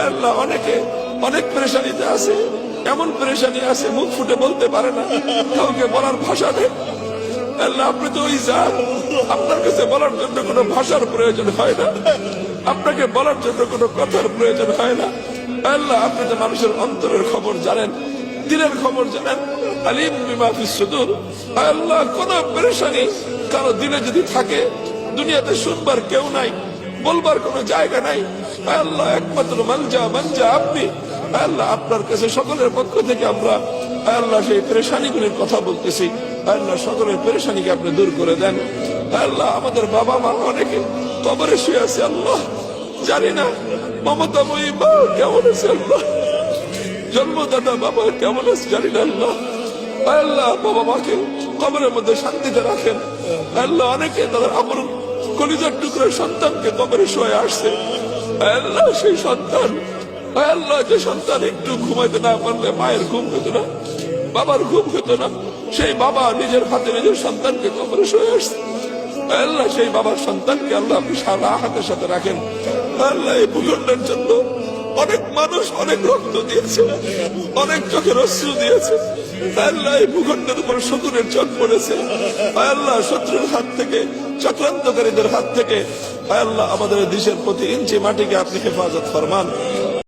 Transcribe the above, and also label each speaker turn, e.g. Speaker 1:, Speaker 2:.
Speaker 1: আল্লাহ অনেকে অনেক পেরেশানিতে আছে, এমন পেরেশানি আছে মুখ ফুটে বলতে পারে না, কাউকে বলার ভাষা নেই। আল্লাহ আপনি তো ওই জান, আপনার কাছে বলার জন্য কোনো ভাষার প্রয়োজন হয় না, আপনাকে বলার জন্য কোনো কথার প্রয়োজন হয় না। আল্লাহ আপনি তো মানুষের অন্তরের খবর জানেন, দিনের খবর জানেন। আলিম বিমা ফিস সুদূর। আল্লাহ কোন পেরেশানি কারো দিলে যদি থাকে, দুনিয়াতে শুনবার কেউ নাই, বলবার কোনো জায়গা নাই, আল্লাহ একমাত্র মানজা আপনি। আল্লাহ আপনার কাছে সকলের পক্ষ থেকে আমরা আল্লাহ সেই পেরেশানিগুলির কথা বলতেছি। আল্লাহ সকলের পেরেশানিকে আপনি দূর করে দেন। আল্লাহ আমাদের বাবা মা অনেকে কবরে শুয়ে আছে, আল্লাহ জানি না মমতাময়ী মা কেমন আছে, আল্লাহ জন্মদাতা বাবা কেমন আছে জানি না। আল্লাহ আল্লাহ বাবা মাকে কবরের মধ্যে শান্তিতে রাখেন। আল্লাহ অনেকে তাদের আমর কলিজার টুকরোর সন্তানকে কবরে শুয়ে আসছে। আল্লাহ সেই সন্তান, আল্লাহ যে সন্তান একটু ঘুমাইতে না পারলে মায়ের ঘুম হতো না, বাবার ঘুম হতো না, সেই বাবা নিজের হাতে নিজের সন্তানকে কবরে শুয়ে আসছে। আল্লাহ সেই বাবার সন্তানকে আল্লাহ আপনি সারা হাতের সাথে রাখেন। আল্লাহ এই ভূখণ্ডের জন্য অনেক মানুষ অনেক রক্ত দিয়েছে, অনেক চোখের অশ্রু দিয়েছে। আল্লাহ এই ভূখণ্ডের উপর শত্রুর চোখ পড়েছে। আল্লাহ শত্রুর হাত থেকে, চক্রান্তকারীদের হাত থেকে আল্লাহ আমাদের দেশের প্রতি ইঞ্চি মাটিকে আপনি হেফাজত ফরমান।